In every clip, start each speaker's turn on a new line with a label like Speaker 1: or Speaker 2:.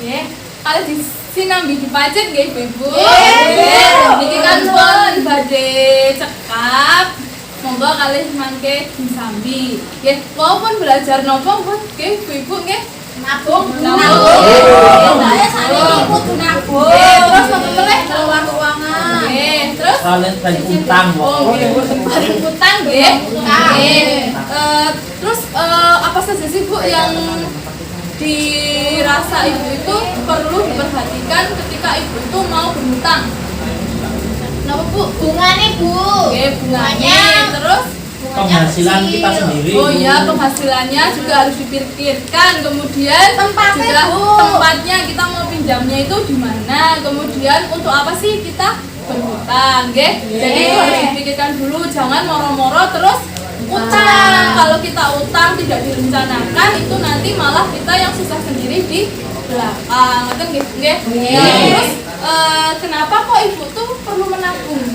Speaker 1: Nggih, kalau disinambi dipacet nggih Ibu. Niki kan pun badhe cekap. Monggo kalih mangke disambi. Nggih, maupun belajar napa pun nggih Ibu nggih. Nabung. Saya sakniki kudu nabung. Terus napa meneh keluar keuangan. Nggih, terus
Speaker 2: kalian utang
Speaker 1: bareng utang nggih. Terus apa saja sih Bu yang dirasa Ibu itu perlu diperhatikan ketika Ibu itu mau berhutang? Kenapa Bu? Bunganya Bu. Oke, bunganya. Terus
Speaker 2: penghasilan kita sendiri.
Speaker 1: Oh iya, penghasilannya juga harus dipikirkan. Kemudian juga tempatnya kita mau pinjamnya itu di mana. Kemudian untuk apa sih kita berhutang, nggih? Jadi itu harus dipikirkan dulu, jangan moro-moro terus utang. Kalau kita utang tidak direncanakan itu nanti malah kita yang susah sendiri di belakang. Ngoten nggih? Terus kenapa kok Ibu tuh perlu menabung?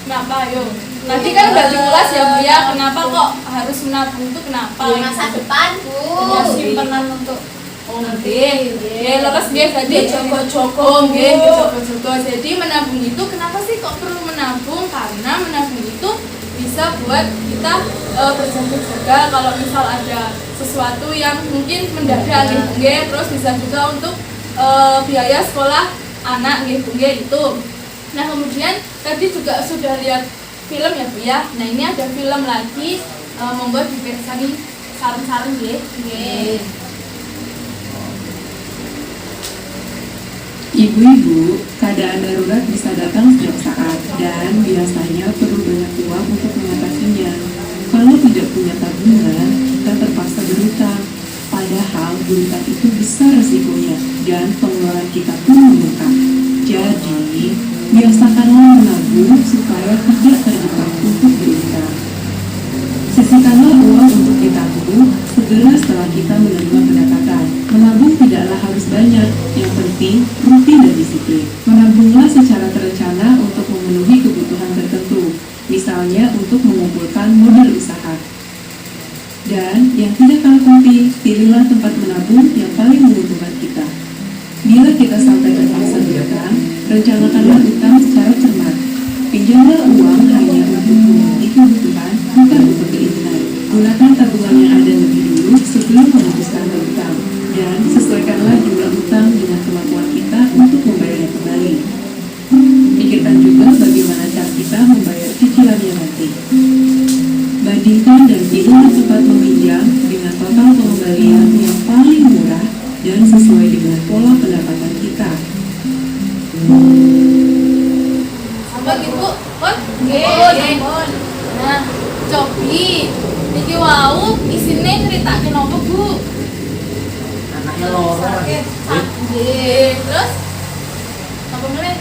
Speaker 1: Kenapa yo? Tadi kan udah diulas ya Bu ya, kenapa kok harus menabung itu kenapa?
Speaker 3: Masa depan Bu.
Speaker 1: Ya simpanan untuk nggih. Leres nggih jadi jogo-jogo nggih, jogo-jogo. Jadi menabung itu kenapa sih kok perlu menabung? Karena menabung itu bisa buat kita berjaga-jaga kalau misal ada sesuatu yang mungkin mendadak nggih, terus bisa juga untuk biaya sekolah anak nggih itu. Nah, kemudian tadi juga sudah lihat film ya Bu ya. Nah, ini ada film lagi, monggo dipirsani saran-saran nggih. Nggih.
Speaker 4: Ibu-ibu, keadaan darurat bisa datang setiap saat dan biasanya perlu banyak uang untuk mengatasinya. Kalau tidak punya tabungan, kita terpaksa berhutang. Padahal berhutang itu besar resikonya dan pengeluaran kita pun membengkak. Jadi, biasakanlah menabung supaya tidak terjebak untuk berhutang. Sisihkanlah uang untuk ditabung segera setelah kita menerima pendapatan. Menabung tidaklah harus banyak, yang penting rutin dan disiplin. Menabunglah secara terencana untuk memenuhi kebutuhan tertentu, misalnya untuk mengumpulkan modal usaha. Dan yang tidak kalah penting, pilihlah tempat menabung yang paling menguntungkan kita. Bila kita sampai terpaksa berhutang, rencanakanlah utang secara cermat. Pinjamlah uang hanya untuk memenuhi kebutuhan, bukan untuk keinginan. Gunakan tabungan yang ada lebih dulu sebelum memutuskan berhutang, dan sesuaikanlah jumlah utang dengan kemampuan kita untuk membayarnya kembali. Pikirkan juga bagaimana cara kita membayar cicilannya nanti. Bandingkan dan pilihlah tempat meminjam dengan total pengembalian yang paling murah dan sesuai dengan pola pendapatan kita.
Speaker 1: Sampai gitu, Pun? Nggih. Nah, cobi niki wau isine nyritake napa Bu?
Speaker 2: Anaknya loro.
Speaker 1: Nggih. Terus apa meneh?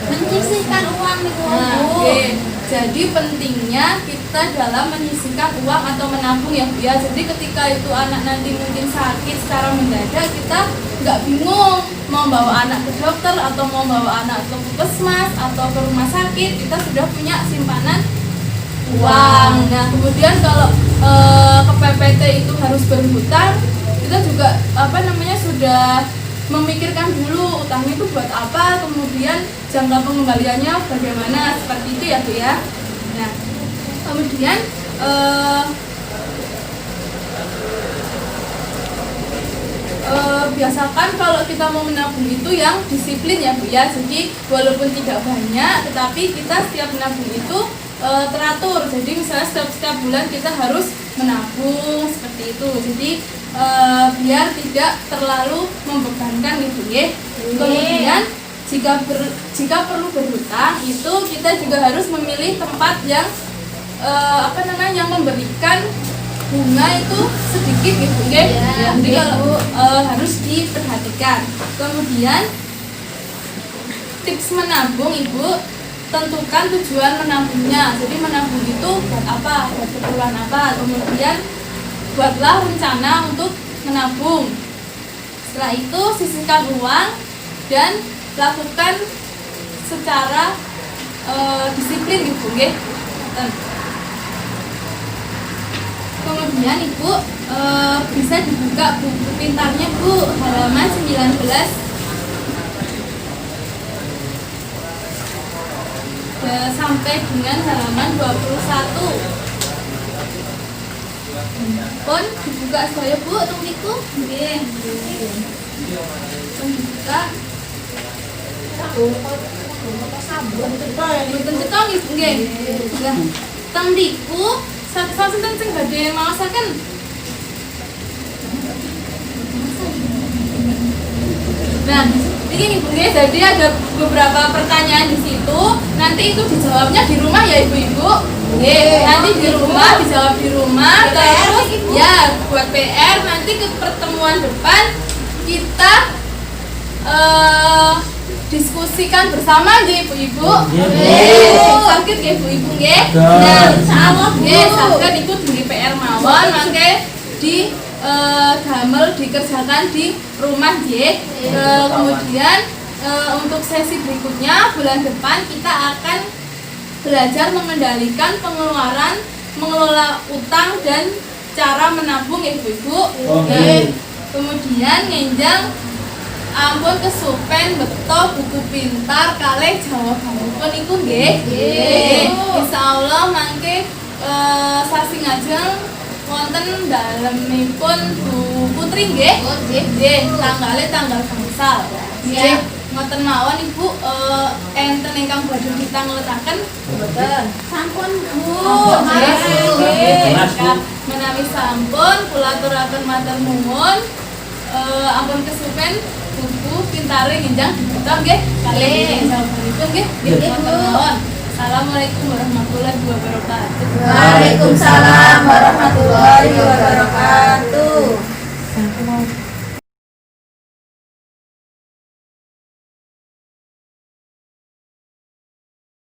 Speaker 3: Menyisihkan uang niku
Speaker 1: Nah,
Speaker 3: Bu.
Speaker 1: oke. Jadi pentingnya kita dalam menyisihkan uang atau menabung ya Bu ya. Jadi ketika itu anak nanti mungkin sakit secara mendadak, kita nggak bingung mau bawa anak ke dokter atau mau bawa anak ke puskesmas atau ke rumah sakit, kita sudah punya simpanan uang. Nah, kemudian kalau kepepet itu harus berhutang, kita juga sudah memikirkan dulu utangnya itu buat apa, kemudian jangka pengembaliannya bagaimana, seperti itu ya Bu ya. Nah, kemudian biasakan kalau kita mau menabung itu yang disiplin ya Bu ya. Jadi walaupun tidak banyak, tetapi kita setiap menabung itu teratur. Jadi misalnya setiap bulan kita harus menabung seperti itu. Jadi biar tidak terlalu membebankan gitu ya. Kemudian jika perlu berhutang itu kita juga harus memilih tempat yang yang memberikan bunga itu sedikit gitu ya. Jadi kalau harus diperhatikan. Kemudian tips menabung Ibu, tentukan tujuan menabungnya. Jadi menabung itu buat apa? Buat keperluan apa? Kemudian buatlah rencana untuk menabung. Setelah itu sisihkan uang dan lakukan secara disiplin gitu nggih. Kemudian Ibu bisa dibuka buku pintarnya Bu, halaman 19 sampai dengan halaman 21. Pun dibuka saya Bu, tunggu nggih. Pun dibuka. Mboten cetha nggih. Lah, teng mriku sinten sing badhe maosaken? Nah, ini Ibu nggih, jadi ada beberapa pertanyaan di situ. Nanti itu dijawabnya di rumah ya Ibu-ibu. Nggih, nanti di rumah dijawab di rumah. Terus ya buat PR nanti ke pertemuan depan kita diskusikan bersama nggih Ibu-ibu. Nggih, sakit nggih Ibu-ibu nggih. Nah, insyaallah nggih saged iku di PR mawon mangke di damel dikerjakan di rumah nggih. Kemudian untuk sesi berikutnya bulan depan kita akan belajar mengendalikan pengeluaran, mengelola utang dan cara menabung ya Ibu-ibu. Kemudian ngenjang ampun kesupen beto buku pintar kalih jawabanipun iku nggih. Insyaallah mangke sasi ngajeng wonten dalemipun Bu Putri nggih. Nggih, tanggal gangsal. Nggih, ngoten mawon Ibu enten ingkang badhe ditangletaken mboten? Sampun Bu. Nggih. Menawi sampun kula aturaken matur nuwun. Ampun kesupen buku pintare nginjang dibuka nggih kalih jawabanipun nggih. Ngoten mawon. Assalamualaikum warahmatullahi wabarakatuh.
Speaker 3: Waalaikumsalam warahmatullahi